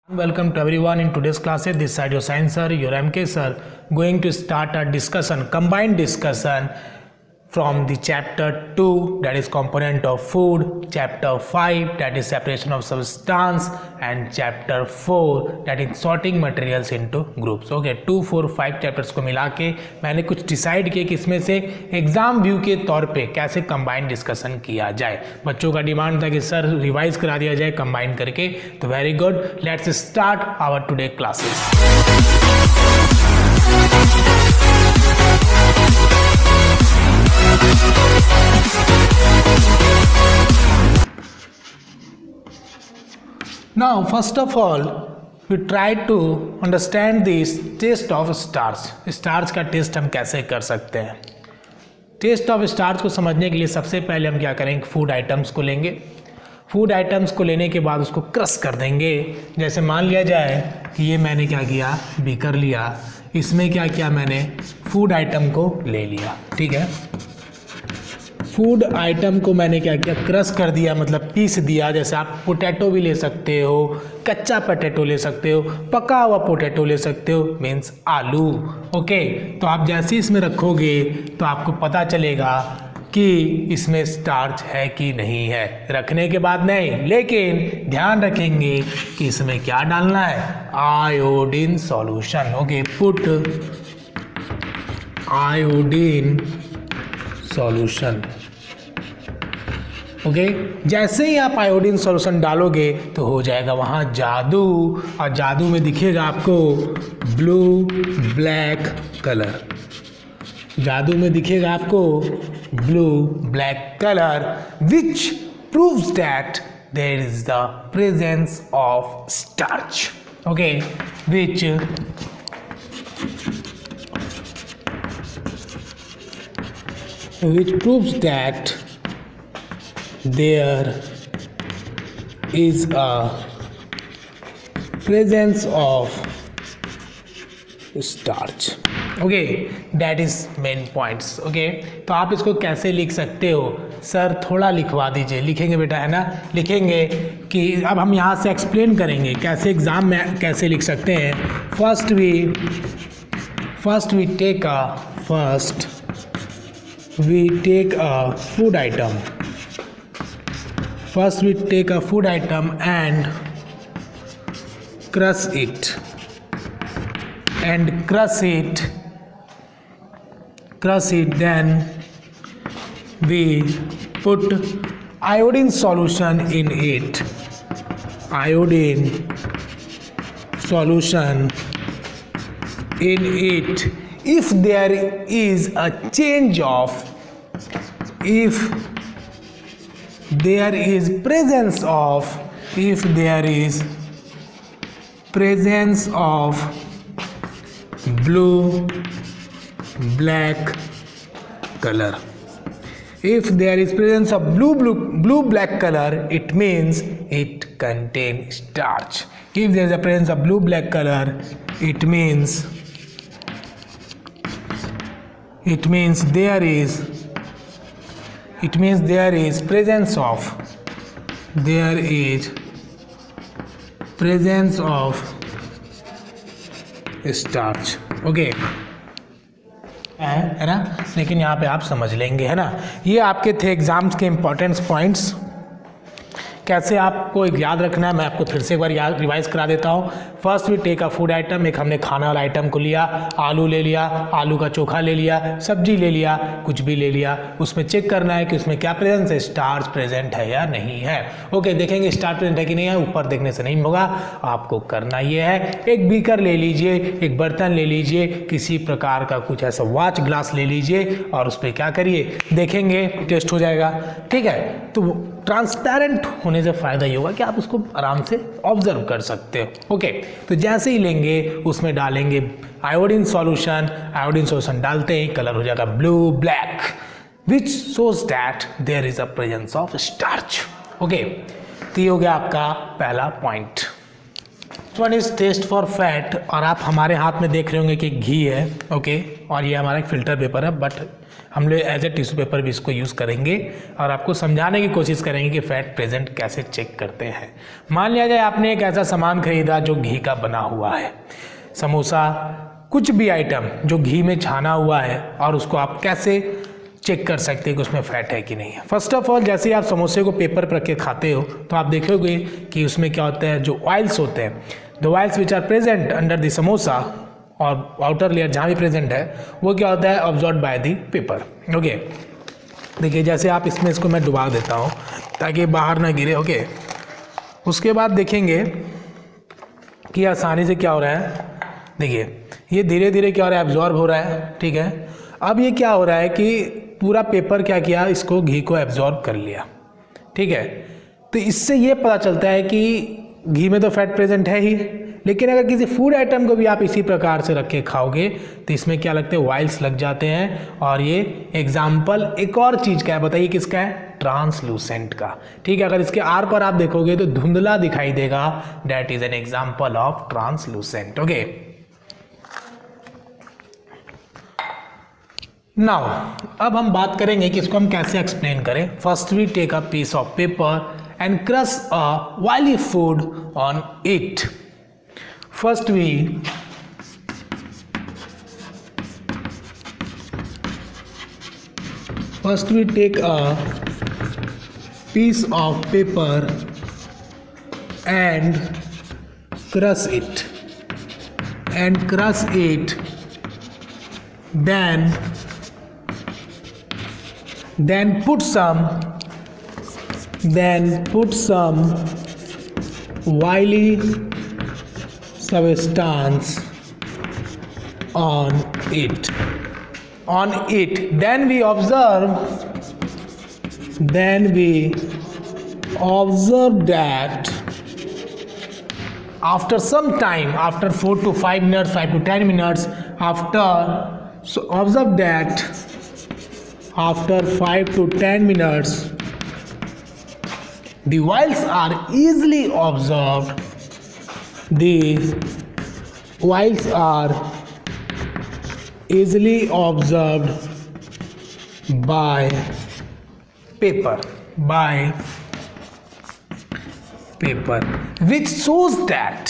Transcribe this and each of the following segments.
Welcome to everyone in today's classes. This side your science sir, your MK sir, going to start a discussion, combined discussion from the chapter 2, that is component of food, chapter 5, that is separation of substance, and chapter 4, that is sorting materials into groups. Okay, 2, 4, 5 chapters को मिला के मैंने कुछ decide किया कि इसमें से exam view के तौर पे कैसे कंबाइंड डिस्कशन किया जाए। बच्चों का डिमांड था कि सर रिवाइज करा दिया जाए कंबाइन करके, तो very good, let's start our today classes. Now, first of all, we try to understand this taste of starch. Starch का टेस्ट हम कैसे कर सकते हैं? टेस्ट ऑफ स्टार्च को समझने के लिए सबसे पहले हम क्या करेंगे, फूड आइटम्स को लेंगे। फूड आइटम्स को लेने के बाद उसको क्रश कर देंगे। जैसे मान लिया जाए कि ये मैंने क्या किया, बीकर लिया, इसमें क्या किया मैंने, फूड आइटम को ले लिया। ठीक है, फूड आइटम को मैंने क्या किया, क्रश कर दिया, मतलब पीस दिया। जैसे आप पोटैटो भी ले सकते हो, कच्चा पोटैटो ले सकते हो, पका हुआ पोटैटो ले सकते हो, मीन्स आलू। ओके, तो आप जैसे इसमें रखोगे तो आपको पता चलेगा कि इसमें स्टार्च है कि नहीं है। रखने के बाद नहीं, लेकिन ध्यान रखेंगे कि इसमें क्या डालना है, iodine solution. Okay, put iodine solution. Okay, जैसे ही आप आयोडीन सॉल्यूशन डालोगे तो हो जाएगा वहाँ जादू, और जादू में दिखेगा आपको ब्लू ब्लैक कलर। जादू में दिखेगा आपको blue black colour, which proves that there is the presence of starch. Okay, which proves that there is a presence of starch. Okay, that is main points. Okay, तो आप इसको कैसे लिख सकते हो, सर थोड़ा लिखवा दीजिए। लिखेंगे बेटा, है ना, लिखेंगे कि अब हम यहाँ से एक्सप्लेन करेंगे कैसे एग्जाम में कैसे लिख सकते हैं। First we take a food item. First we take a food item and crush it. Then we put iodine solution in it. Iodine solution in it. If there is a change of, if there is presence of blue black color, if there is presence of blue black color, it means it contains starch. If there is a presence of blue black color, it means there is presence of starch. Okay, है ना, लेकिन यहाँ पे आप समझ लेंगे, है ना। ये आपके थे एग्जाम्स के इम्पोर्टेंट पॉइंट्स। कैसे आपको एक याद रखना है, मैं आपको फिर से एक बार याद रिवाइज करा देता हूँ। First we take a food item, एक हमने खाने वाला आइटम को लिया, आलू ले लिया, आलू का चोखा ले लिया, सब्जी ले लिया, कुछ भी ले लिया। उसमें चेक करना है कि उसमें क्या प्रेजेंस है, स्टार्च प्रेजेंट है या नहीं है। ओके, देखेंगे स्टार्च प्रेजेंट है कि नहीं है, ऊपर देखने से नहीं होगा, आपको करना ये है, एक बीकर ले लीजिए, एक बर्तन ले लीजिए, किसी प्रकार का कुछ ऐसा वॉच ग्लास ले लीजिए, और उस पर क्या करिए, देखेंगे, टेस्ट हो जाएगा। ठीक है, तो ट्रांसपेरेंट होने से फ़ायदा ये होगा कि आप उसको आराम से ऑब्जर्व कर सकते हो। ओके, तो जैसे ही लेंगे उसमें डालेंगे आयोडीन सॉल्यूशन डालते ही कलर हो जाएगा blue black, which shows that there is a presence of starch. Okay, तो ये हो गया आपका पहला point. One is test for fat, और आप हमारे हाथ में देख रहे होंगे कि घी है, ओके, और ये हमारा एक फिल्टर पेपर है, बट हम लोग एज ए टिश्यू पेपर भी इसको यूज़ करेंगे और आपको समझाने की कोशिश करेंगे कि फैट प्रेजेंट कैसे चेक करते हैं। मान लिया जाए आपने एक ऐसा सामान खरीदा जो घी का बना हुआ है, समोसा, कुछ भी आइटम जो घी में छाना हुआ है, और उसको आप कैसे चेक कर सकते हैं कि उसमें फैट है कि नहीं है। फर्स्ट ऑफ ऑल, जैसे आप समोसे को पेपर पर रख के खाते हो तो आप देखोगे कि उसमें क्या होता है, जो ऑयल्स होते हैं, the oils which are present under the samosa और आउटर लेयर जहाँ भी प्रेजेंट है, वो क्या होता है, absorb by the paper, okay. देखिए जैसे आप इसमें इसको मैं डुबा देता हूँ ताकि बाहर ना गिरे, ओके। उसके बाद देखेंगे कि आसानी से क्या हो रहा है, देखिए ये धीरे धीरे क्या हो रहा है, एब्जॉर्ब हो रहा है, ठीक है। अब ये क्या हो रहा है कि पूरा पेपर क्या किया, इसको घी को एब्जॉर्ब कर लिया, ठीक है। तो इससे ये पता चलता है कि घी में तो फैट प्रेजेंट है ही, लेकिन अगर किसी फूड आइटम को भी आप इसी प्रकार से रख के खाओगे तो इसमें क्या लगते हैं, ऑयल्स लग जाते हैं। और ये एग्जाम्पल एक और चीज़ का है, बताइए किसका है, ट्रांसलूसेंट का, ठीक है। अगर इसके आर पर आप देखोगे तो धुंधला दिखाई देगा, that is an example of translucent, okay. Now अब हम बात करेंगे कि इसको हम कैसे एक्सप्लेन करें। First we take a piece of paper and crush a oily food on it. First we take a piece of paper and crush it, then put some oily substance on it. Then we observe that after some time, after 4 to 5 minutes, 5 to 10 minutes, observe that after 5 to 10 minutes the oils are easily absorbed. The oils are easily absorbed by paper, which shows that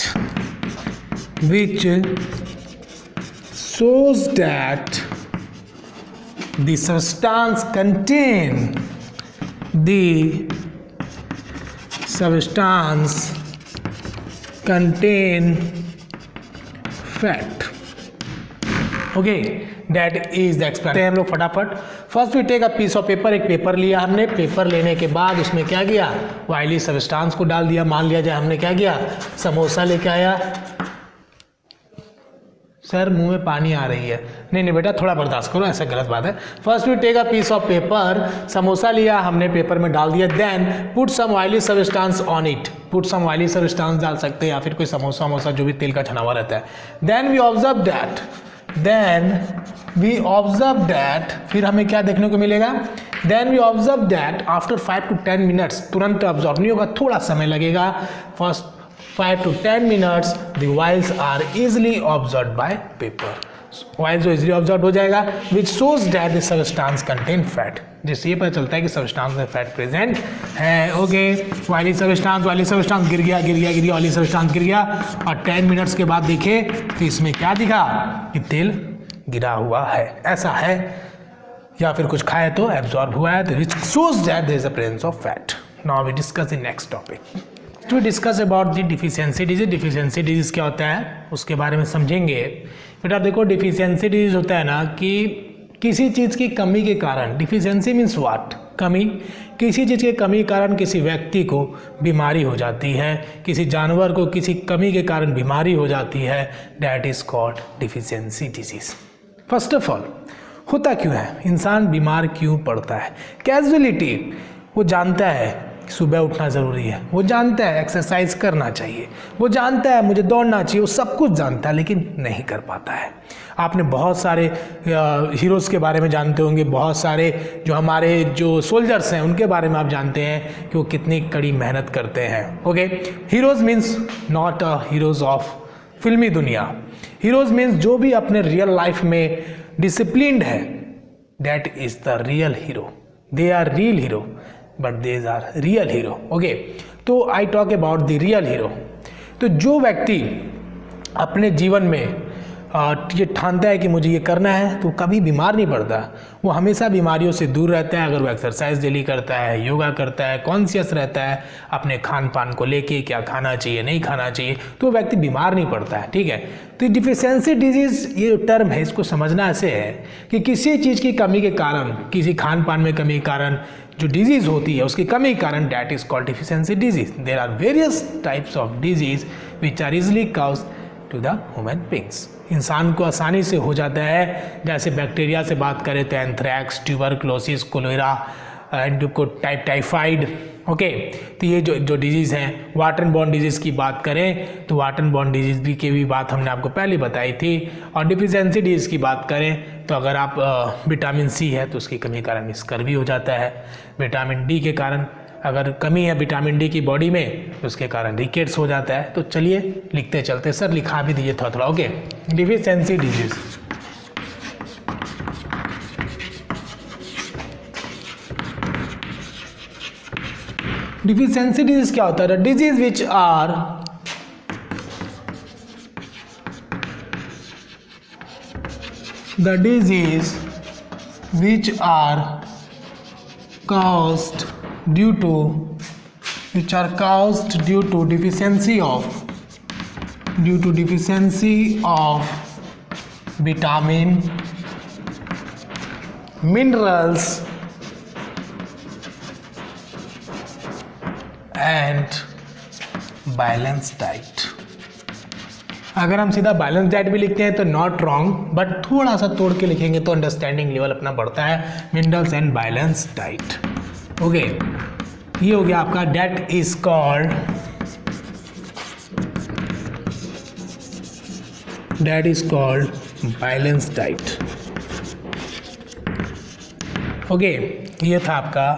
the substance contain fat, okay. That is the explanation. हम लोग फटाफट first we take a piece of paper, एक paper लिया हमने, paper लेने के बाद उसमें क्या किया, ऑयली सब्सटेंस को डाल दिया। मान लिया जाए हमने क्या किया, समोसा लेके आया, सर मुंह में पानी आ रही है, नहीं बेटा थोड़ा बर्दाश्त करो, ऐसा गलत बात है। First we take a piece of paper, samosa लिया हमने, पेपर में डाल दिया, then put some oily substance on it, put some oily substance डाल सकते हैं या फिर कोई समोसा जो भी तेल का छना हुआ रहता है। देन वी ऑब्जर्व दैट, फिर हमें क्या देखने को मिलेगा, then we observe that after 5 to 10 minutes, तुरंत ऑब्जर्व नहीं होगा, थोड़ा समय लगेगा। First 5 to 10 minutes the oils are easily absorbed by paper, oil जो इजीली ऑब्जॉर्ब हो जाएगा, विच shows that the substance contain fat, जिससे ये पता चलता है कि सब्सटेंस में फैट प्रेजेंट है, ओके। ऑयली सब्सटेंस गिर गया, ऑयली सब्सटेंस गिर गया, और 10 मिनट्स के बाद देखे तो इसमें क्या दिखा कि तेल गिरा हुआ है, ऐसा है, या फिर कुछ खाए तो एब्जॉर्ब हुआ है, which shows that there is a presence of fat. Now we discuss the next topic, to discuss about the deficiency disease. Deficiency disease क्या होता है उसके बारे में समझेंगे। बेटा देखो, डिफिशियंसी डिजीज होता है ना कि किसी चीज़ की कमी के कारण, डिफिशियंसी मीन्स व्हाट, कमी, किसी चीज़ के कमी के कारण किसी व्यक्ति को बीमारी हो जाती है, किसी जानवर को किसी कमी के कारण बीमारी हो जाती है, that is called deficiency disease. First of all, होता क्यों है, इंसान बीमार क्यों पड़ता है? कैजुअलिटी, वो जानता है सुबह उठना ज़रूरी है, वो जानता है एक्सरसाइज करना चाहिए, वो जानता है मुझे दौड़ना चाहिए, वो सब कुछ जानता है लेकिन नहीं कर पाता है। आपने बहुत सारे हीरोज़ के बारे में जानते होंगे, बहुत सारे जो हमारे जो सोल्जर्स हैं उनके बारे में आप जानते हैं कि वो कितनी कड़ी मेहनत करते हैं। Okay, heroes means not a heroes of फिल्मी दुनिया। हीरोज़ मीन्स जो भी अपने रियल लाइफ में डिसिप्लिन्ड है, that is the real hero. They are real hero but these are real hero. Okay, तो I talk about the real hero. तो जो व्यक्ति अपने जीवन में ये ठानता है कि मुझे ये करना है तो कभी बीमार नहीं पड़ता, वो हमेशा बीमारियों से दूर रहता है। अगर वो एक्सरसाइज डेली करता है, योगा करता है, कॉन्शियस रहता है अपने खान पान को लेके, क्या खाना चाहिए नहीं खाना चाहिए, तो वो व्यक्ति बीमार नहीं पड़ता है। ठीक है, तो डिफिशियंसी डिजीज़ ये टर्म है, इसको समझना ऐसे है कि किसी चीज़ की कमी के कारण, किसी खान पान में कमी के कारण जो डिजीज़ होती है उसकी कमी के कारण, that is called deficiency disease. There are various types of disease which are easily cause to the human beings. इंसान को आसानी से हो जाता है, जैसे बैक्टीरिया से बात करें तो anthrax, tuberculosis, cholera, typhoid. Okay, तो ये जो डिजीज़ हैं, वाटर बॉर्न डिजीज़ की बात करें तो वाटर बॉर्न डिजीज़ की भी बात हमने आपको पहले बताई थी। और डिफिशियंसी डिजीज़ की बात करें तो अगर आप विटामिन सी है तो उसकी कमी के कारण स्कर्वी हो जाता है। विटामिन डी के कारण अगर कमी है विटामिन डी की बॉडी में तो उसके कारण रिकेट्स हो जाता है। तो चलिए लिखते चलते, सर लिखा भी दीजिए थोड़ा थोड़ा। Okay, deficiency disease. Deficiency disease क्या होता है? Disease which are the disease which are caused due to deficiency of vitamin, minerals and balanced diet। अगर हम सीधा बैलेंस डाइट भी लिखते हैं तो नॉट रॉन्ग, बट थोड़ा सा तोड़ के लिखेंगे तो अंडरस्टैंडिंग लेवल अपना बढ़ता है। Minerals and balance diet. Okay, ये हो गया आपका, that is called balance diet. Okay, ये था आपका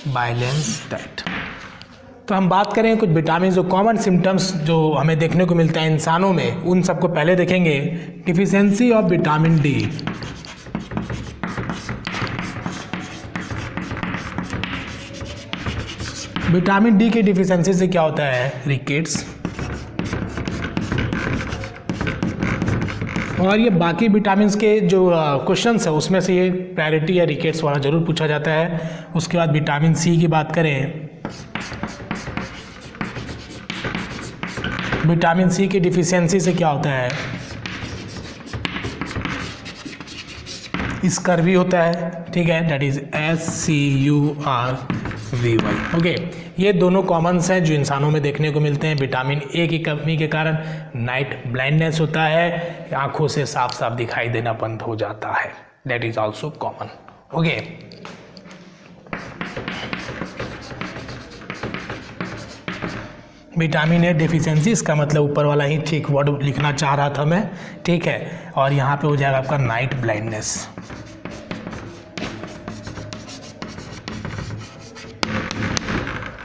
बैलेंस डाइट। तो हम बात करें कुछ विटामिन, जो कॉमन सिम्टम्स जो हमें देखने को मिलता है इंसानों में, उन सबको पहले देखेंगे। Deficiency of vitamin D. Vitamin D की डिफिशियंसी से क्या होता है? रिकेट्स। और ये बाकी विटामिन्स के जो क्वेश्चंस है उसमें से ये प्रायोरिटी या रिकेट्स वाला जरूर पूछा जाता है। उसके बाद विटामिन सी की बात करें, विटामिन सी की डिफिशियंसी से क्या होता है? स्कर्वी होता है। ठीक है, दैट इज SCURVY। ओके, ये दोनों कॉमन्स हैं जो इंसानों में देखने को मिलते हैं। विटामिन ए की कमी के कारण नाइट ब्लाइंडनेस होता है, आंखों से साफ साफ दिखाई देना बंद हो जाता है। That is also common. Okay, vitamin A deficiency, इसका मतलब ऊपर वाला ही ठीक वर्ड लिखना चाह रहा था मैं। ठीक है, और यहाँ पे हो जाएगा आपका नाइट ब्लाइंडनेस।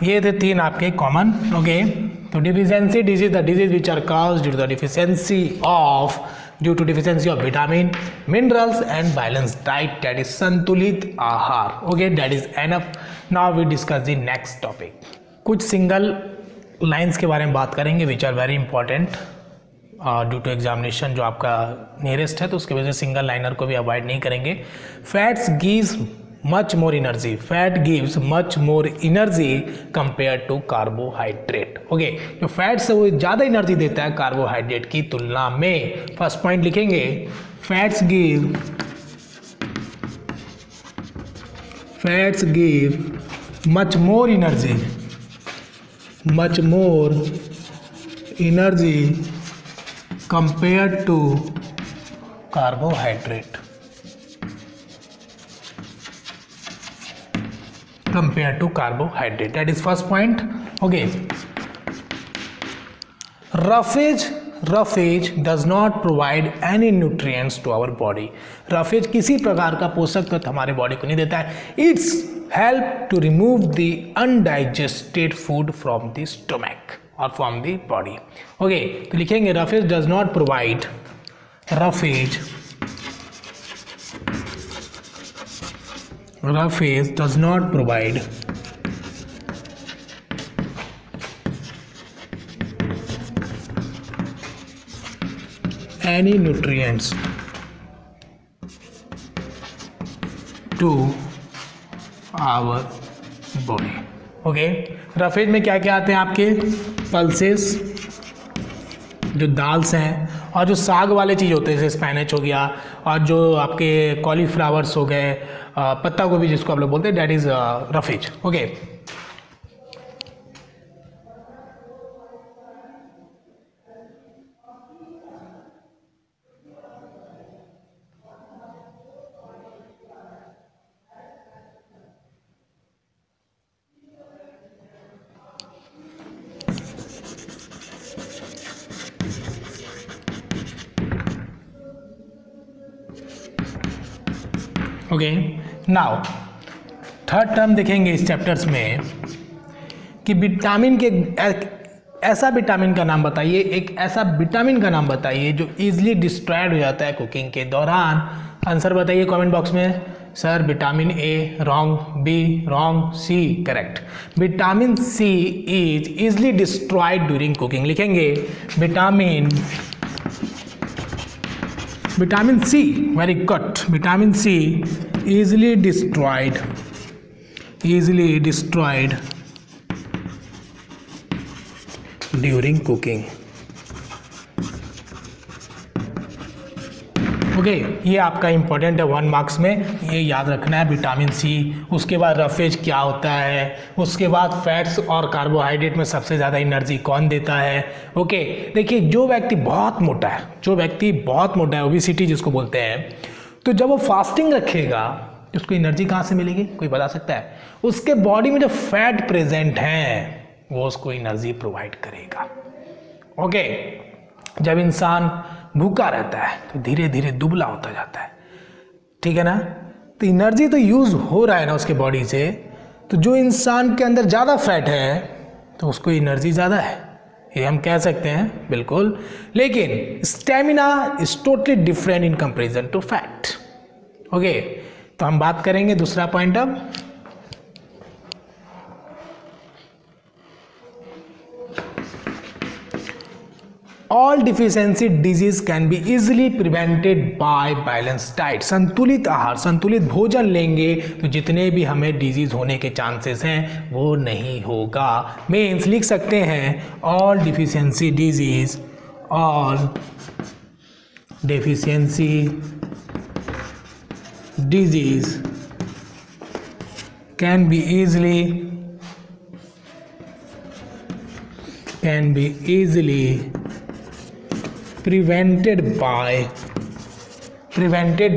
ये थे तीन आपके कॉमन। ओके, तो deficiency disease, the disease which are caused due to the deficiency of vitamin, minerals and balance diet, that is संतुलित आहार। Okay, that is enough. Now we discuss the next topic. कुछ single lines के बारे में बात करेंगे which are very important due to examination जो आपका नियरेस्ट है, तो उसके वजह से सिंगल लाइनर को भी अवॉइड नहीं करेंगे। Fats gives much more energy, fat gives much more energy compare to carbohydrate. Okay, जो फैट्स है वो ज़्यादा एनर्जी देता है कार्बोहाइड्रेट की तुलना में। फर्स्ट पॉइंट लिखेंगे, fats give much more energy compared to carbohydrate। compared to carbohydrate. That is first point. Okay. Roughage does not provide any nutrients to our body. Roughage किसी प्रकार का पोषक तत्व हमारे बॉडी को नहीं देता है. It's help to remove the undigested food from the stomach or from the body. Okay, तो लिखेंगे roughage does not provide. Roughage does not provide any nutrients to our body. Okay, roughage में क्या क्या आते हैं आपके? पल्सेस, जो दाल्स हैं, और जो साग वाले चीज़ होते हैं जैसे स्पैनिच हो गया, और जो आपके कॉलीफ्लावर्स हो गए, पत्ता गोभी जिसको आप लोग बोलते हैं, that is roughage. Okay, okay. Now third term देखेंगे इस चैप्टर्स में कि विटामिन के ऐसा विटामिन का नाम बताइए, एक ऐसा विटामिन का नाम बताइए जो इजीली डिस्ट्रॉयड हो जाता है कुकिंग के दौरान. आंसर बताइए कमेंट बॉक्स में. Sir vitamin A wrong, B wrong, C correct. Vitamin C is easily destroyed during cooking. लिखेंगे vitamin C, very good. Vitamin C easily destroyed during cooking. Okay, ये आपका इंपॉर्टेंट है 1 marks में, ये याद रखना है. विटामिन सी, उसके बाद रफेज क्या होता है, उसके बाद फैट्स और कार्बोहाइड्रेट में सबसे ज़्यादा एनर्जी कौन देता है. ओके, देखिए जो व्यक्ति बहुत मोटा है, ओबेसिटी जिसको बोलते हैं, तो जब वो फास्टिंग रखेगा तो उसको एनर्जी कहाँ से मिलेगी? कोई बता सकता है? उसके बॉडी में जो फैट प्रेजेंट हैं वो उसको एनर्जी प्रोवाइड करेगा. ओके, जब इंसान भूखा रहता है तो धीरे धीरे दुबला होता जाता है, ठीक है ना. तो एनर्जी तो यूज हो रहा है ना उसके बॉडी से, तो जो इंसान के अंदर ज़्यादा फैट है तो उसको एनर्जी ज़्यादा है, ये हम कह सकते हैं बिल्कुल. लेकिन stamina is totally different in comparison to fat. Okay, तो हम बात करेंगे दूसरा पॉइंट. अब all deficiency disease can be easily prevented by balance diet. संतुलित आहार, संतुलित भोजन लेंगे तो जितने भी हमें डिजीज होने के चांसेस हैं वो नहीं होगा. मीन्स लिख सकते हैं all deficiency disease, all deficiency disease can B easily prevented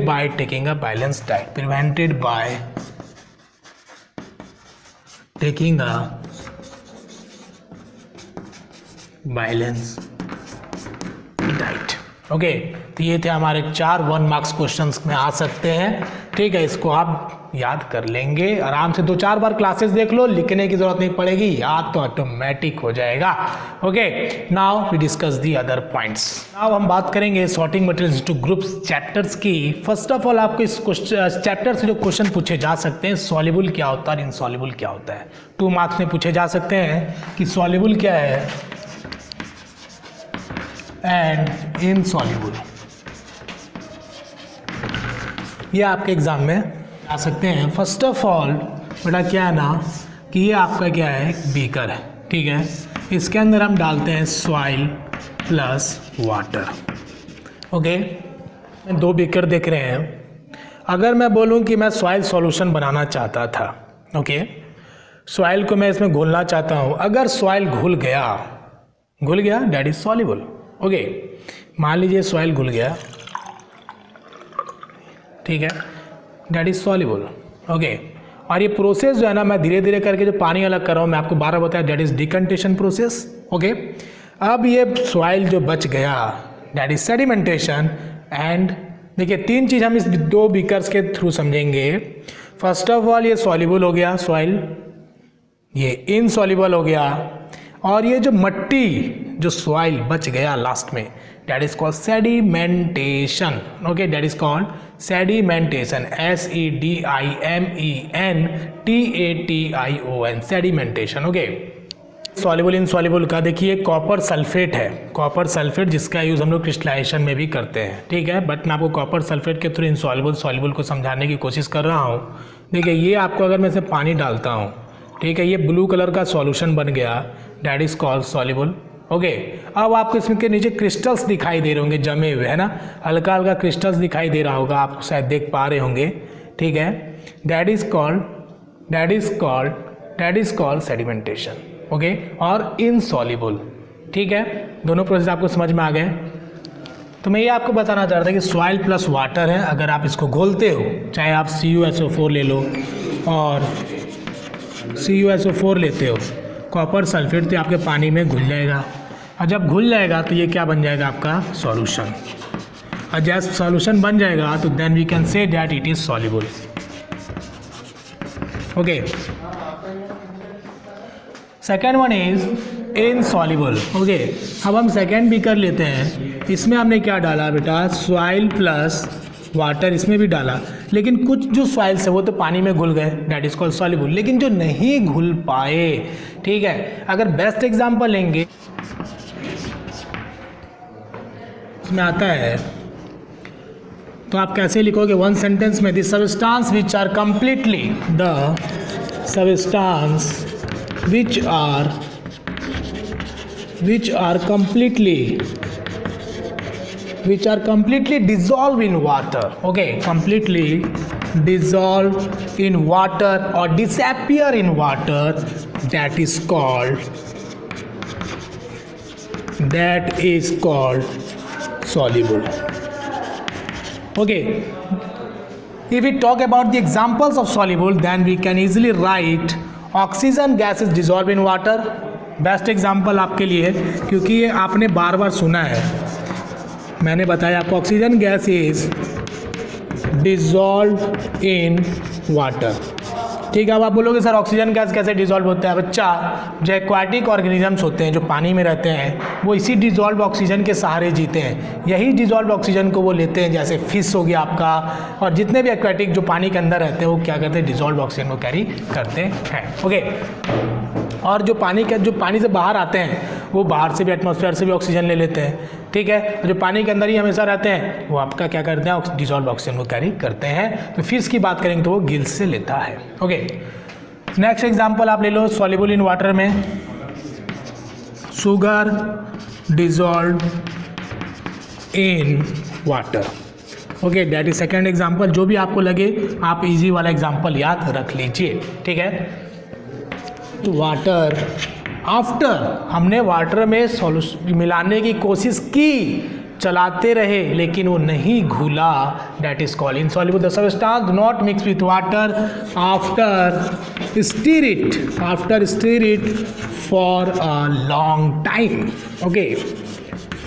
by taking a balanced diet. Prevented by taking a balanced diet. Okay, तो ये थे हमारे 4 1 मार्क्स क्वेश्चंस में आ सकते हैं. ठीक है, इसको आप याद कर लेंगे आराम से. 2-4 बार क्लासेस देख लो, लिखने की जरूरत नहीं पड़ेगी, याद तो ऑटोमेटिक हो जाएगा. Okay, now we discuss the other points. Now हम बात करेंगे sorting materials to groups chapters की. फर्स्ट ऑफ ऑल आपको इस चैप्टर से जो क्वेश्चन पूछे जा सकते हैं, सॉल्युबल क्या होता है और इनसॉल्युबल क्या होता है. 2 मार्क्स में पूछे जा सकते हैं कि सॉल्युबल क्या है एंड इनसॉल्युबल. ये आपके एग्जाम में आ सकते हैं. फर्स्ट ऑफ ऑल बेटा क्या है ना कि ये आपका क्या है, एक बीकर है, ठीक है. इसके अंदर हम डालते हैं soil plus water. Okay, 2 beaker देख रहे हैं. अगर मैं बोलूं कि मैं सॉइल सॉल्यूशन बनाना चाहता था, ओके, सॉइल को मैं इसमें घोलना चाहता हूं. अगर सॉइल घुल गया दैट इज सॉल्युबल. ओके, मान लीजिए सॉइल घुल गया, ठीक है, दैट इज सॉल्युबल. ओके, और ये प्रोसेस जो है ना, मैं धीरे धीरे करके जो पानी अलग कर रहा हूँ, मैं आपको 12 बताया, दैट इज डिकंटेशन प्रोसेस। ओके, अब ये सॉइल जो बच गया दैट इज सेडिमेंटेशन। एंड देखिए 3 चीज़ हम इस 2 बीकर्स के थ्रू समझेंगे। फर्स्ट ऑफ ऑल ये सॉल्युबल हो गया सॉइल, ये इनसॉल्युबल हो गया, और ये जो मट्टी जो सॉइल बच गया लास्ट में that is called sedimentation. Okay, that is called sedimentation, SEDIMENTATION, sedimentation. Okay, soluble insoluble का देखिए कॉपर सल्फेट है, कॉपर सल्फेट जिसका यूज़ हम लोग क्रिस्टलाइजेशन में भी करते हैं, ठीक है। बट मैं आपको कॉपर सल्फेट के थ्रू इनसॉल्युबल सॉल्युबल को समझाने की कोशिश कर रहा हूँ। देखिए ये आपको अगर मैं इसे पानी डालता हूँ, ठीक है, ये ब्लू कलर का सॉल्यूशन बन गया, that is called soluble. Okay, अब आपको इसमें के नीचे क्रिस्टल्स दिखाई दे रहे होंगे जमे हुए, है ना, हल्का हल्का क्रिस्टल्स दिखाई दे रहा होगा, आप शायद देख पा रहे होंगे, ठीक है। That is called sedimentation. Okay, और इनसॉल्युबल, ठीक है। दोनों प्रोसेस आपको समझ में आ गए। तो मैं ये आपको बताना चाह रहा था कि सॉइल प्लस वाटर है, अगर आप इसको घोलते हो, चाहे आप CuSO4 ले लो और CuSO4 लेते हो, कॉपर सल्फेट, तो आपके पानी में घुल जाएगा, और जब घुल जाएगा तो ये क्या बन जाएगा आपका सॉल्यूशन, और जब सॉल्यूशन बन जाएगा तो then we can say that it is soluble. Okay, second one is insoluble. Okay, अब हम सेकेंड बीकर लेते हैं, इसमें हमने क्या डाला बेटा, सॉइल प्लस वाटर इसमें भी डाला, लेकिन कुछ जो सॉइल्स है वो तो पानी में घुल गए, दैट इज कॉल्ड सॉल्युबल, लेकिन जो नहीं घुल पाए, ठीक है। अगर बेस्ट एग्जांपल लेंगे इसमें आता है तो आप कैसे लिखोगे 1 सेंटेंस में, the substance which are completely, the substance which are completely dissolved in water. Okay, completely dissolved in water or disappear in water, that is called soluble. Okay, if we talk about the examples of soluble, then we can easily write oxygen gas is dissolve in water. Best example आपके लिए, क्योंकि ये आपने बार बार सुना है, मैंने बताया आपको oxygen gas is dissolve in water, ठीक है। अब आप बोलोगे सर ऑक्सीजन गैस कैसे डिजॉल्व होता है? बच्चा, जो एक्वाटिक ऑर्गेनिजम्स होते हैं जो पानी में रहते हैं, वो इसी डिजॉल्व ऑक्सीजन के सहारे जीते हैं, यही डिजॉल्व ऑक्सीजन को वो लेते हैं, जैसे फिश हो गया आपका, और जितने भी एक्वाटिक जो पानी के अंदर रहते हैं वो क्या करते हैं, डिजॉल्व ऑक्सीजन को कैरी करते हैं। ओके, और जो पानी से बाहर आते हैं वो बाहर से भी, एटमॉस्फेयर से भी ऑक्सीजन ले लेते हैं, ठीक है। जो पानी के अंदर ही हमेशा रहते हैं वो आपका क्या करते हैं, डिजॉल्व ऑक्सीजन को कैरी करते हैं। तो फिश की बात करेंगे तो वो गिल्स से लेता है। ओके, नेक्स्ट एग्जांपल आप ले लो सॉल्युबल इन वाटर में, sugar dissolve in water. Okay, that is second example. जो भी आपको लगे आप इजी वाला एग्जांपल याद रख लीजिए, ठीक है। तो वाटर, आफ्टर हमने वाटर में सॉल्यूशन मिलाने की कोशिश की, चलाते रहे, लेकिन वो नहीं घुला, that is called insoluble. The substance do not mix with water after stir it for a long time. Okay,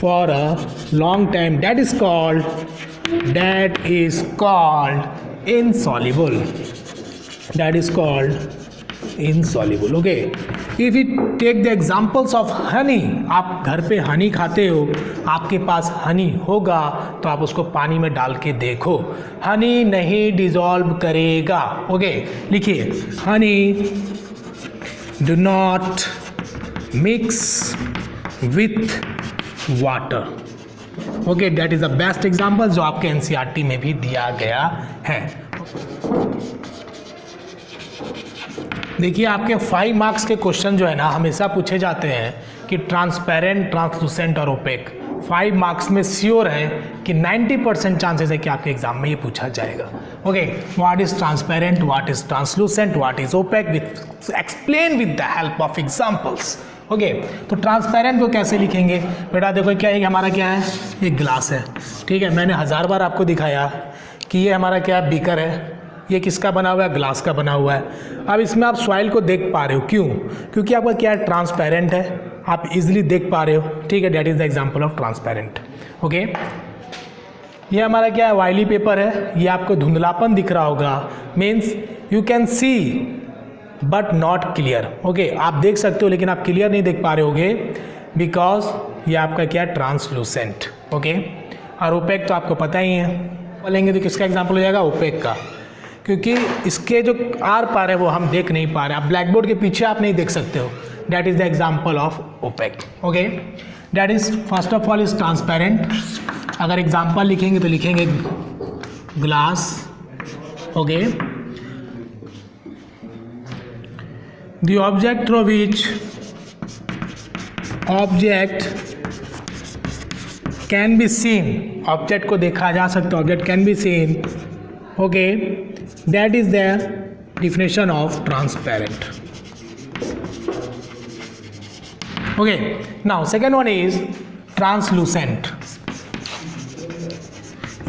for a long time, that is called insoluble, that is called insoluble. Okay, if you take the examples of honey, आप घर पे हनी खाते हो, आपके पास हनी होगा तो आप उसको पानी में डाल के देखो, हनी नहीं डिजॉल्व करेगा। ओके, लिखिए Honey do not mix with water. Okay, that is the best example जो आपके एनसीईआरटी में भी दिया गया है। देखिए आपके 5 मार्क्स के क्वेश्चन जो है ना हमेशा पूछे जाते हैं कि ट्रांसपेरेंट, ट्रांसलूसेंट और ओपेक। 5 मार्क्स में श्योर है कि 90% चांसेस है कि आपके एग्जाम में ये पूछा जाएगा। Okay, what is transparent, what is translucent, what is opaque, with explain with the help of examples. Okay, तो ट्रांसपेरेंट को कैसे लिखेंगे बेटा? देखो क्या है, हमारा क्या है, एक ग्लास है, ठीक है। मैंने 1000 बार आपको दिखाया कि ये हमारा क्या है, बीकर है, ये किसका बना हुआ है, ग्लास का बना हुआ है। अब इसमें आप सॉइल को देख पा रहे हो, क्यों? क्योंकि आपका क्या है, ट्रांसपेरेंट है, आप इजिली देख पा रहे हो, ठीक है। That is the example of transparent. Okay, ये हमारा क्या है, ऑयली पेपर है, ये आपको धुंधलापन दिख रहा होगा, means you can see but not clear. Okay, आप देख सकते हो लेकिन आप क्लियर नहीं देख पा रहे होगे, बिकॉज ये आपका क्या है, ट्रांसलूसेंट। ओके, और ओपेक तो आपको पता ही है, बोलेंगे तो किसका एग्जाम्पल हो जाएगा, ओपेक का, क्योंकि इसके जो आर पार है वो हम देख नहीं पा रहे, आप ब्लैक बोर्ड के पीछे आप नहीं देख सकते हो। That is the example of opaque. Okay, that is first of all is transparent. अगर एग्जाम्पल लिखेंगे तो लिखेंगे glass. Okay, the object through which object can be seen, object को देखा जा सकता है, object can be seen. Okay, that is the definition of transparent. Okay, now second one is translucent.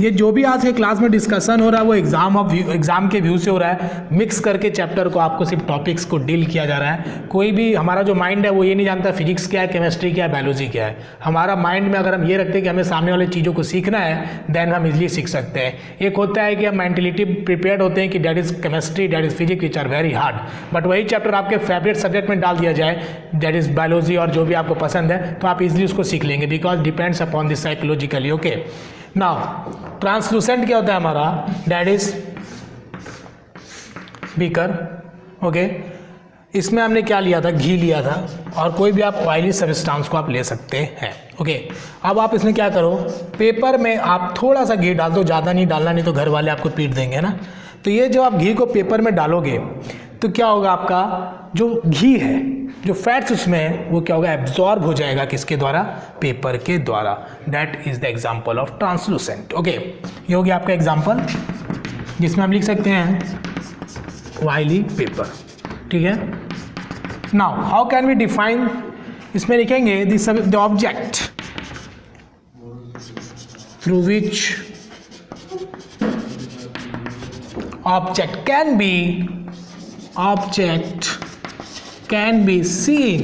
ये जो भी आज के क्लास में डिस्कशन हो रहा है वो एग्जाम के व्यू से हो रहा है, मिक्स करके चैप्टर को आपको सिर्फ टॉपिक्स को डील किया जा रहा है। कोई भी हमारा जो माइंड है वो ये नहीं जानता फिजिक्स क्या है, केमिस्ट्री क्या है, बायोलॉजी क्या है। हमारा माइंड में अगर हम ये रखते हैं कि हमें सामने वाली चीज़ों को सीखना है, देन हम इजीली सीख सकते हैं। एक होता है कि हम मेंटलिटी प्रिपेयर्ड होते हैं कि that is chemistry, that is physics which are very hard, but वही चैप्टर आपके फेवरेट सब्जेक्ट में डाल दिया जाए, दैट इज बायोलॉजी और जो भी आपको पसंद है, तो आप इजीली उसको सीख लेंगे, because depends upon this psychologically. Okay, now translucent क्या होता है हमारा, दैट इज बीकर। ओके, इसमें हमने क्या लिया था, घी लिया था, और कोई भी आप ऑयली सब्सटेंस को आप ले सकते हैं। ओके, अब आप इसमें क्या करो, पेपर में आप थोड़ा सा घी डाल दो, ज़्यादा नहीं डालना, नहीं तो घर वाले आपको पीट देंगे ना। तो ये जो आप घी को पेपर में डालोगे तो क्या होगा, आपका जो घी है, जो फैट्स उसमें है, वो क्या होगा, एब्जॉर्ब हो जाएगा, किसके द्वारा, पेपर के द्वारा। That is the example of translucent. Okay, ये हो गया आपका एग्जाम्पल, जिसमें हम लिख सकते हैं ऑयली पेपर। ठीक है, now how can we define, इसमें लिखेंगे the object through which object can be seen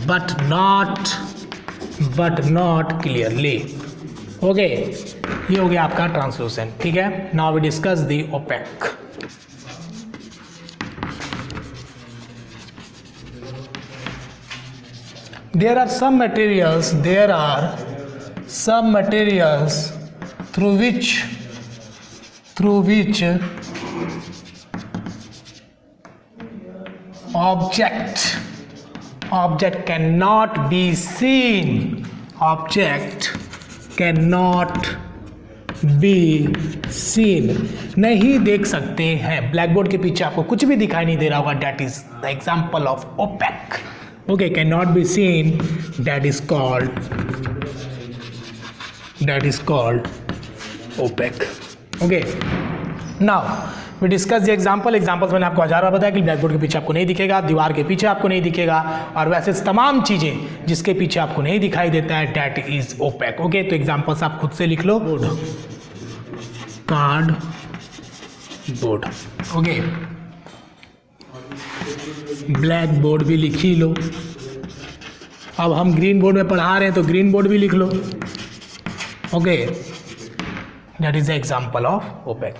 but not clearly. Okay, ये हो गया आपका ट्रांसलूसेंट। ठीक है, now we discuss the opaque. There are some materials through which object cannot be seen, नहीं देख सकते हैं। ब्लैक बोर्ड के पीछे आपको कुछ भी दिखाई नहीं दे रहा होगा, that is the example of opaque. Okay, can not be seen, that is called opaque. Okay, now we discuss the examples मैंने आपको हज़ार बार बताया कि ब्लैक बोर्ड के पीछे आपको नहीं दिखेगा, दीवार के पीछे आपको नहीं दिखेगा, और वैसे तमाम चीज़ें जिसके पीछे आपको नहीं दिखाई देता है, दैट इज ओपेक। ओके, तो एग्जाम्पल्स आप खुद से लिख लो, cardboard. Okay, blackboard भी लिख ही लो। अब हम ग्रीन बोर्ड में पढ़ा रहे हैं तो ग्रीन बोर्ड भी लिख लो। Okay, that is the example of opaque.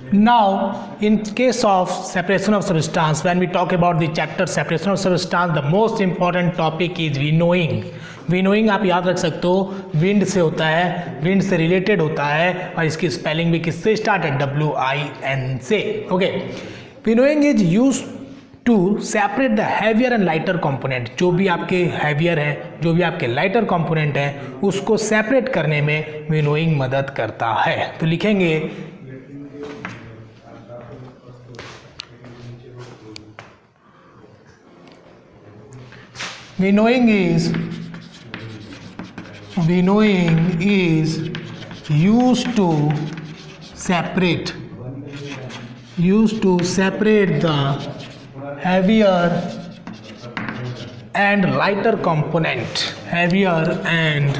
Now, in case of separation of substance, when we talk about the chapter separation of substance, the most important topic is winnowing. Winnowing आप याद रख सकते हो, wind से होता है, wind से related होता है, और इसकी स्पेलिंग भी किससे स्टार्ट है, WIN से। Okay, winnowing is use to separate the heavier and lighter component. जो भी आपके हैवियर है, जो भी आपके लाइटर कंपोनेंट है, उसको सेपरेट करने में विनोइंग मदद करता है। तो लिखेंगे winnowing is used to separate the heavier and lighter component, heavier and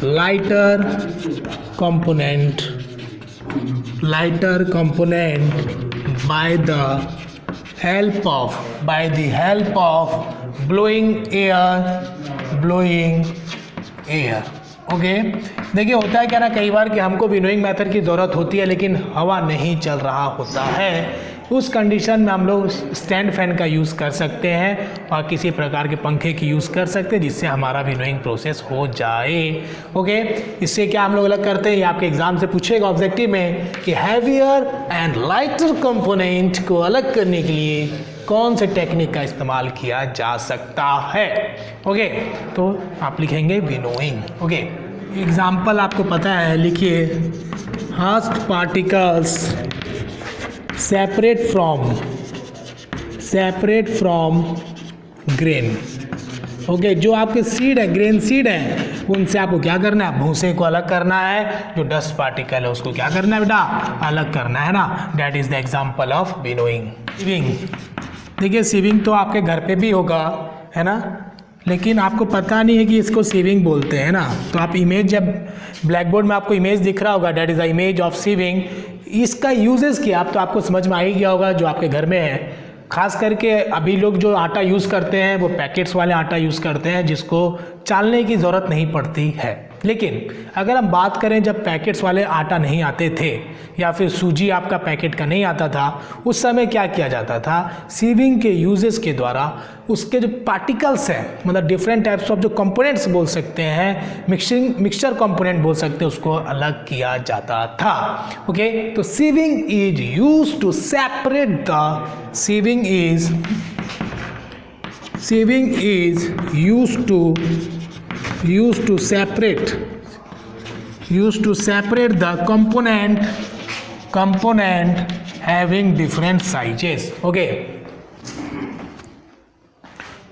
lighter component by the help of blowing air. Okay देखिए होता है क्या ना, कई बार कि हमको विनोइंग मेथड की ज़रूरत होती है लेकिन हवा नहीं चल रहा होता है। उस कंडीशन में हम लोग स्टैंड फैन का यूज़ कर सकते हैं और किसी प्रकार के पंखे की यूज़ कर सकते हैं जिससे हमारा विनोइंग प्रोसेस हो जाए। ओके इससे क्या हम लोग अलग करते हैं, ये आपके एग्जाम से पूछेगा ऑब्जेक्टिव में कि हैवियर एंड लाइटर कंपोनेंट को अलग करने के लिए कौन से टेक्निक का इस्तेमाल किया जा सकता है। ओके तो आप लिखेंगे विनोइंग। ओके एग्जाम्पल आपको पता है, लिखिए hast particles separate from grain. Okay जो आपके सीड है, ग्रेन सीड है, उनसे आपको क्या करना है, भूसे को अलग करना है, जो डस्ट पार्टिकल है उसको क्या करना है बेटा, अलग करना है ना। That is the example of winnowing. Sieving, देखिए सीविंग तो आपके घर पे भी होगा है ना, लेकिन आपको पता नहीं है कि इसको सीविंग बोलते हैं ना। तो आप इमेज, जब ब्लैक बोर्ड में आपको इमेज दिख रहा होगा, that is the image of sieving, इसका यूजेस क्या आप तो आपको समझ में आ ही गया होगा जो आपके घर में है। खास करके अभी लोग जो आटा यूज़ करते हैं वो पैकेट्स वाले आटा यूज़ करते हैं जिसको चालने की ज़रूरत नहीं पड़ती है। लेकिन अगर हम बात करें जब पैकेट्स वाले आटा नहीं आते थे या फिर सूजी आपका पैकेट का नहीं आता था, उस समय क्या किया जाता था, सीविंग के यूजेस के द्वारा उसके जो पार्टिकल्स हैं, मतलब डिफरेंट टाइप्स ऑफ जो कंपोनेंट्स बोल सकते हैं, मिक्सचर कंपोनेंट बोल सकते हैं, उसको अलग किया जाता था। ओके तो sieving is used to separate the sieving is used to separate the component having different sizes. Okay,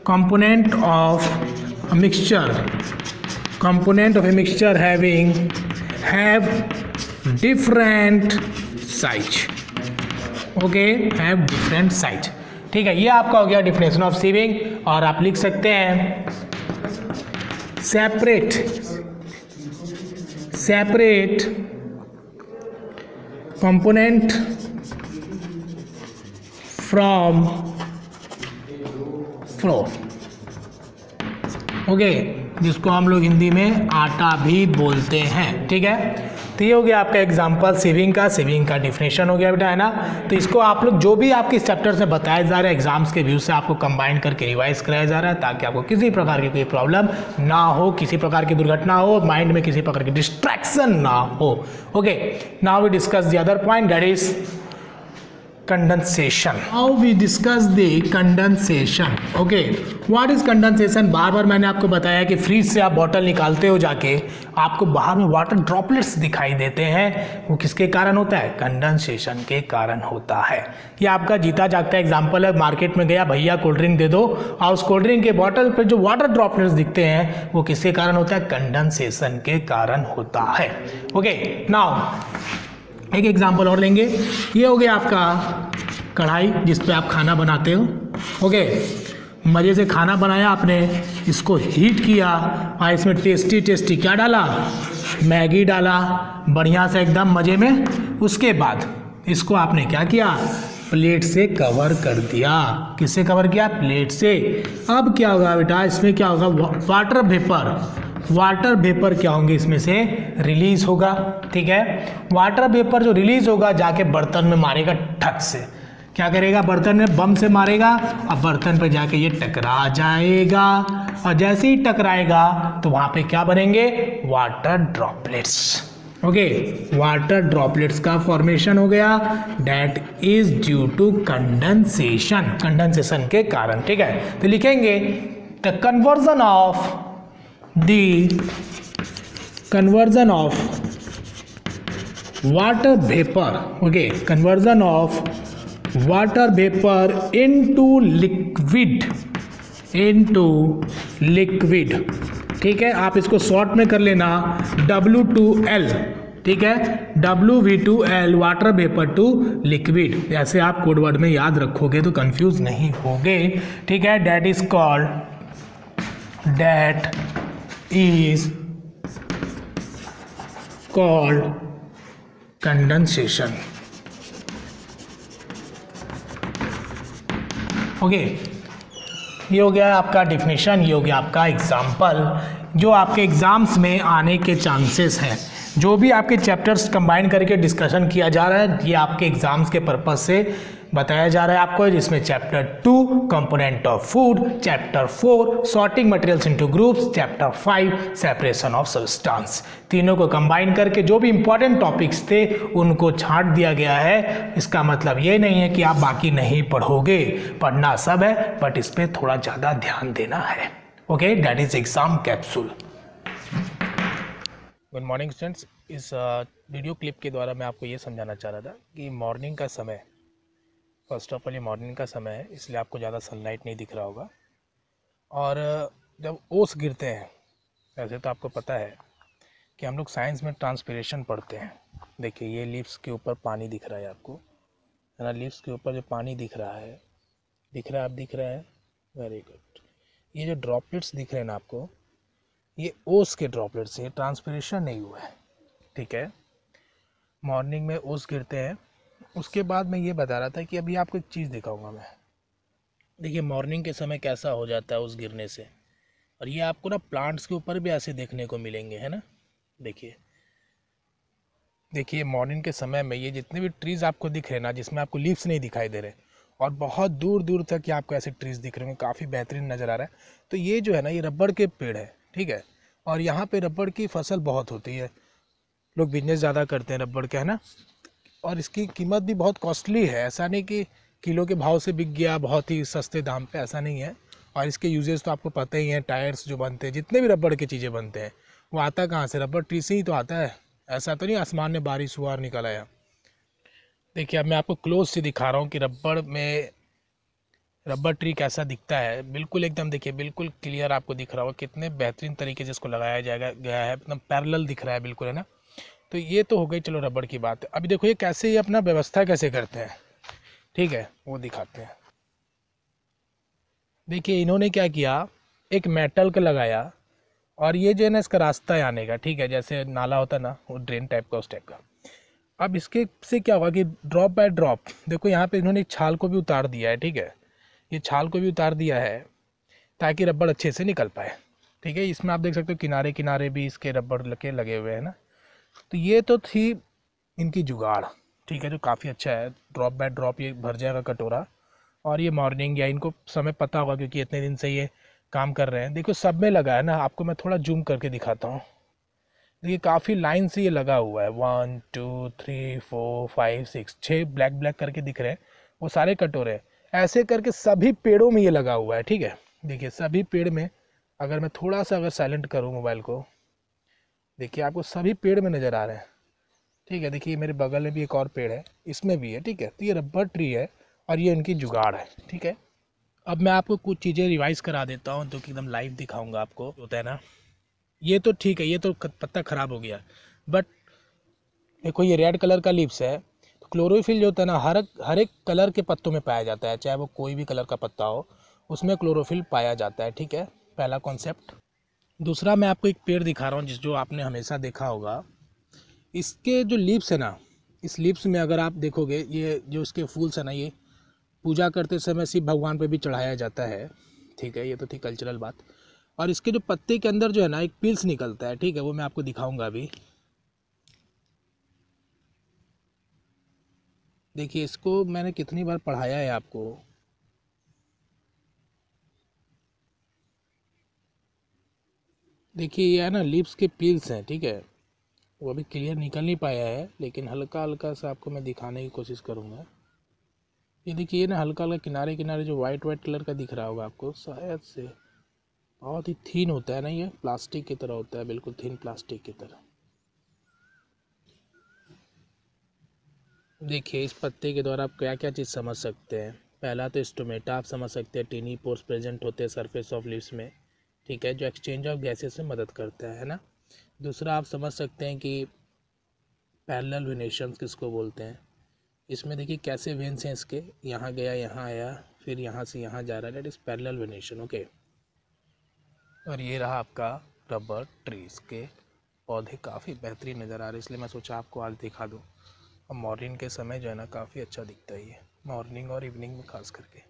component of a mixture have different size. Okay, have different size. ठीक है, ये आपका हो गया डिफिनेशन ऑफ सीविंग। और आप लिख सकते हैं separate component from floor. Okay जिसको हम लोग हिंदी में आटा भी बोलते हैं। ठीक है, तो ये हो गया आपका एग्जांपल सीविंग का डिफिनेशन हो गया बेटा, है ना। तो इसको आप लोग जो भी आपके चैप्टर से बताया जा रहा है एग्जाम्स के व्यू से आपको कंबाइन करके रिवाइज कराया जा रहा है ताकि आपको किसी प्रकार की कोई प्रॉब्लम ना हो, किसी प्रकार की दुर्घटना हो, माइंड में किसी प्रकार की डिस्ट्रैक्शन ना हो। Okay now we discuss the other point, that is condensation. How we discuss the condensation. Okay what is condensation. बार बार मैंने आपको बताया कि फ्रिज से आप बॉटल निकालते हो जाके आपको बाहर में वाटर ड्रॉपलेट्स दिखाई देते हैं, वो किसके कारण होता है, कंडेंसेशन के कारण होता है। ये आपका जीता जागता एग्जांपल है, मार्केट में गया भैया कोल्ड ड्रिंक दे दो और उस कोल्ड ड्रिंक के बॉटल पर जो वाटर ड्रॉपलेट्स दिखते हैं वो किसके कारण होता है, कंडेंसेशन के कारण होता है। ओके नाउ एक एग्जांपल और लेंगे, ये हो गया आपका कढ़ाई जिस पे आप खाना बनाते हो। ओके मज़े से खाना बनाया आपने, इसको हीट किया और इसमें टेस्टी क्या डाला, मैगी डाला, बढ़िया से एकदम मज़े में। उसके बाद इसको आपने क्या किया, प्लेट से कवर कर दिया। किससे कवर किया, प्लेट से। अब क्या होगा बेटा, इसमें क्या होगा, वाटर वेपर क्या होंगे इसमें से रिलीज होगा। ठीक है, वाटर वेपर जो रिलीज होगा जाके बर्तन में मारेगा, ठक से क्या करेगा, बर्तन में बम से मारेगा और बर्तन पे जाके ये टकरा जाएगा और जैसे ही टकराएगा तो वहां पे क्या बनेंगे, water droplets. Okay water droplets का फॉर्मेशन हो गया, that is due to condensation के कारण। ठीक है, तो लिखेंगे the conversion of water vapour. Okay conversion of water vapour into liquid. ठीक है, आप इसको शॉर्ट में कर लेना W2L। ठीक है, WV2L water vapour to liquid. ऐसे आप कोड वर्ड में याद रखोगे तो कंफ्यूज नहीं होगे। ठीक है, that is called condensation. Okay, ये हो गया आपका डिफिनेशन, ये हो गया आपका एग्जाम्पल जो आपके एग्जाम्स में आने के चांसेस हैं। जो भी आपके चैप्टर्स कंबाइन करके डिस्कशन किया जा रहा है ये आपके एग्जाम्स के पर्पस से बताया जा रहा है आपको, जिसमें chapter 2 component of food, chapter 4 sorting materials into groups, chapter 5 separation of substance, तीनों को कंबाइन करके जो भी इंपॉर्टेंट टॉपिक्स थे उनको छांट दिया गया है। इसका मतलब ये नहीं है कि आप बाकी नहीं पढ़ोगे, पढ़ना सब है, बट इस पर थोड़ा ज़्यादा ध्यान देना है। Okay, that is exam capsule. Good morning students, इस वीडियो क्लिप के द्वारा मैं आपको ये समझाना चाह रहा था कि मॉर्निंग का समय, फर्स्ट ऑफ ऑल ये मॉर्निंग का समय है इसलिए आपको ज़्यादा सनलाइट नहीं दिख रहा होगा। और जब ओस गिरते हैं, वैसे तो आपको पता है कि हम लोग साइंस में ट्रांसपिरेशन पढ़ते हैं। देखिए ये लीव्स के ऊपर पानी दिख रहा है आपको, है ना, लीव्स के ऊपर जो पानी दिख रहा है, आप दिख रहा है, वेरी गुड। ये जो ड्रॉपलेट्स दिख रहे हैं ना आपको, ये ओस के ड्रॉपलेट्स हैं, ट्रांसपिरेशन नहीं हुआ है, ठीक है। मॉर्निंग में ओस गिरते हैं। उसके बाद मैं ये बता रहा था कि अभी आपको एक चीज़ दिखाऊंगा मैं। देखिए मॉर्निंग के समय कैसा हो जाता है उस गिरने से, और ये आपको ना प्लांट्स के ऊपर भी ऐसे देखने को मिलेंगे, है ना। देखिए मॉर्निंग के समय में ये जितने भी ट्रीज़ आपको दिख रहे हैं ना, जिसमें आपको लीव्स नहीं दिखाई दे रहे और बहुत दूर दूर तक ये आपको ऐसे ट्रीज़ दिख रहे होंगे, काफ़ी बेहतरीन नज़र आ रहा है। तो ये जो है ना, ये रबड़ के पेड़ है, ठीक है। और यहाँ पे रबड़ की फसल बहुत होती है, लोग बिजनेस ज़्यादा करते हैं रबड़ का, है ना। और इसकी कीमत भी बहुत कॉस्टली है, ऐसा नहीं कि किलो के भाव से बिक गया बहुत ही सस्ते दाम पे, ऐसा नहीं है। और इसके यूजेस तो आपको पता ही है, टायर्स जो बनते हैं, जितने भी रबड़ की चीज़ें बनते हैं, वो आता कहाँ से, रबड़ ट्री से ही तो आता है। ऐसा तो नहीं आसमान में बारिश हुआ और निकल आया। देखिए अब मैं आपको क्लोज से दिखा रहा हूँ कि रबड़ ट्री कैसा दिखता है, बिल्कुल एकदम देखिए बिल्कुल क्लियर आपको दिख रहा होगा कितने बेहतरीन तरीके से इसको लगाया गया है, एकदम पैरेलल दिख रहा है बिल्कुल, है ना। तो ये तो हो गई चलो रबड़ की बात। अभी देखो ये कैसे, ये अपना व्यवस्था कैसे करते हैं, ठीक है, वो दिखाते हैं। देखिए इन्होंने क्या किया, एक मेटल का लगाया, और ये जो है ना इसका रास्ता है आने का, ठीक है, जैसे नाला होता है ना, वो ड्रेन टाइप का, उस टाइप का। अब इसके से क्या होगा कि ड्रॉप बाय ड्रॉप, देखो यहाँ पे इन्होंने छाल को भी उतार दिया है, ठीक है, ये छाल को भी उतार दिया है ताकि रबड़ अच्छे से निकल पाए, ठीक है। इसमें आप देख सकते हो किनारे किनारे भी इसके रबड़ लगे हुए हैं ना। तो ये तो थी इनकी जुगाड़, ठीक है, जो काफ़ी अच्छा है। ड्रॉप बाय ड्रॉप ये भर जाएगा कटोरा, और ये मॉर्निंग, या इनको समय पता होगा क्योंकि इतने दिन से ये काम कर रहे हैं। देखो सब में लगा है ना, आपको मैं थोड़ा जूम करके दिखाता हूँ। देखिए काफ़ी लाइन से ये लगा हुआ है, 1 2 3 4 5 6, 6 ब्लैक ब्लैक करके दिख रहे हैं, वो सारे कटोरे। ऐसे करके सभी पेड़ों में ये लगा हुआ है, ठीक है। देखिए सभी पेड़ में, अगर मैं थोड़ा सा अगर साइलेंट करूँ मोबाइल को, देखिए आपको सभी पेड़ में नज़र आ रहे हैं, ठीक है। देखिए मेरे बगल में भी एक और पेड़ है, इसमें भी है, ठीक है। तो ये रबर ट्री है और ये इनकी जुगाड़ है, ठीक है। अब मैं आपको कुछ चीज़ें रिवाइज करा देता हूँ जो कि एकदम लाइव दिखाऊंगा आपको, होता है ना। ये तो ठीक है, ये तो पत्ता ख़राब हो गया, बट देखो ये रेड कलर का लीव्स है, तो क्लोरोफिल जो होता है ना, हर एक कलर के पत्तों में पाया जाता है, चाहे वो कोई भी कलर का पत्ता हो, उसमें क्लोरोफिल पाया जाता है, ठीक है, पहला कॉन्सेप्ट। दूसरा मैं आपको एक पेड़ दिखा रहा हूँ जो आपने हमेशा देखा होगा, इसके जो लीव्स है ना, इस लीव्स में अगर आप देखोगे, ये जो इसके फूल्स है ना, ये पूजा करते समय शिव भगवान पे भी चढ़ाया जाता है, ठीक है, ये तो थी कल्चरल बात। और इसके जो पत्ते के अंदर जो है ना एक पिल्स निकलता है, ठीक है, वो मैं आपको दिखाऊंगा अभी। देखिए इसको मैंने कितनी बार पढ़ाया है आपको। देखिए ये है ना लीव्स के पिल्स हैं, ठीक है, वो अभी क्लियर निकल नहीं पाया है, लेकिन हल्का हल्का सा आपको मैं दिखाने की कोशिश करूँगा। ये देखिए ना हल्का हल्का किनारे किनारे जो वाइट वाइट कलर का दिख रहा होगा आपको, शायद से बहुत ही थीन होता है ना, ये प्लास्टिक की तरह होता है, बिल्कुल थीन प्लास्टिक की तरह। देखिए इस पत्ते के द्वारा आप क्या क्या चीज़ समझ सकते हैं। पहला तो स्टोमेटा आप समझ सकते हैं, टीनी पोर्स प्रेजेंट होते हैं सरफेस ऑफ लीव्स में, ठीक है, जो एक्सचेंज ऑफ गैसेस में मदद करता है ना। दूसरा आप समझ सकते हैं कि पैरेलल वेनेशंस किसको बोलते हैं। इसमें देखिए कैसे वेन्स हैं इसके, यहाँ गया, यहाँ आया, फिर यहाँ से यहाँ जा रहा है, that is parallel venation, okay. और ये रहा आपका रबर ट्रीज के पौधे काफ़ी बेहतरीन नज़र आ रहे हैं, इसलिए मैं सोचा आपको आज दिखा दूँ। और मॉर्निंग के समय जो है ना काफ़ी अच्छा दिखता है ये, मॉर्निंग और इवनिंग में खास करके।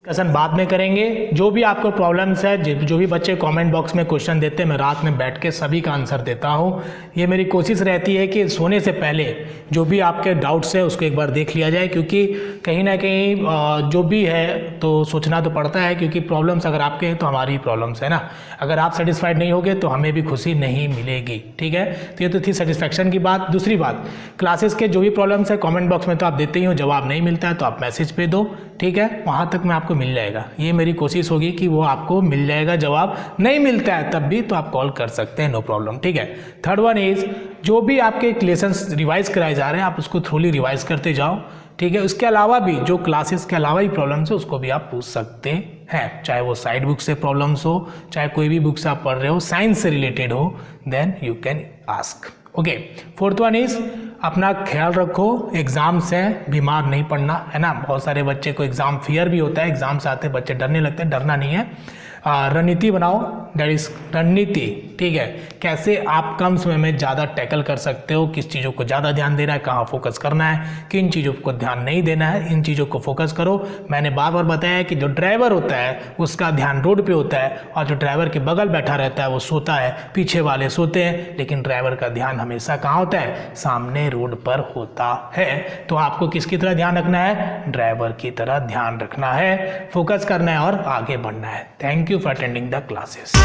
डिस्कशन बाद में करेंगे। जो भी आपको प्रॉब्लम्स है, जो भी बच्चे कमेंट बॉक्स में क्वेश्चन देते हैं, मैं रात में बैठ के सभी का आंसर देता हूँ। ये मेरी कोशिश रहती है कि सोने से पहले जो भी आपके डाउट्स है उसको एक बार देख लिया जाए, क्योंकि कहीं ना कहीं जो भी है तो सोचना तो पड़ता है, क्योंकि प्रॉब्लम्स अगर आपके हैं तो हमारी प्रॉब्लम्स है ना। अगर आप सेटिस्फाइड नहीं होगे तो हमें भी खुशी नहीं मिलेगी, ठीक है। तो ये तो थी सेटिस्फैक्शन की बात। दूसरी बात, क्लासेस के जो भी प्रॉब्लम्स है कमेंट बॉक्स में तो आप देते ही हो, जवाब नहीं मिलता है तो आप मैसेज पे दो, ठीक है, वहाँ तक मैं आपको मिल जाएगा। ये मेरी कोशिश होगी कि वो आपको मिल जाएगा। जवाब नहीं मिलता है तब भी तो आप कॉल कर सकते हैं, नो प्रॉब्लम, ठीक है। थर्ड वन इज, जो भी आपके लेसन्स रिवाइज कराए जा रहे हैं आप उसको थ्रोली रिवाइज करते जाओ, ठीक है। उसके अलावा भी जो क्लासेस के अलावा ही प्रॉब्लम्स है उसको भी आप पूछ सकते हैं, चाहे वो साइड बुक से प्रॉब्लम्स हो, चाहे कोई भी बुक से आप पढ़ रहे हो, साइंस से रिलेटेड हो, then you can ask, okay. Fourth one is, अपना ख्याल रखो, एग्जाम्स हैं, बीमार नहीं पड़ना, है ना। बहुत सारे बच्चे को एग्जाम फियर भी होता है, एग्जाम से आते बच्चे डरने लगते हैं, डरना नहीं है। रणनीति बनाओ, दैट इज रणनीति, ठीक है। कैसे आप कम समय में ज़्यादा टैकल कर सकते हो, किस चीज़ों को ज़्यादा ध्यान देना है, कहाँ फोकस करना है, किन चीज़ों को ध्यान नहीं देना है, इन चीज़ों को फोकस करो। मैंने बार बार बताया कि जो ड्राइवर होता है उसका ध्यान रोड पे होता है, और जो ड्राइवर के बगल बैठा रहता है वो सोता है, पीछे वाले सोते हैं, लेकिन ड्राइवर का ध्यान हमेशा कहाँ होता है, सामने रोड पर होता है। तो आपको किसकी तरह ध्यान रखना है, ड्राइवर की तरह ध्यान रखना है, फोकस करना है और आगे बढ़ना है। Thank you for attending the classes.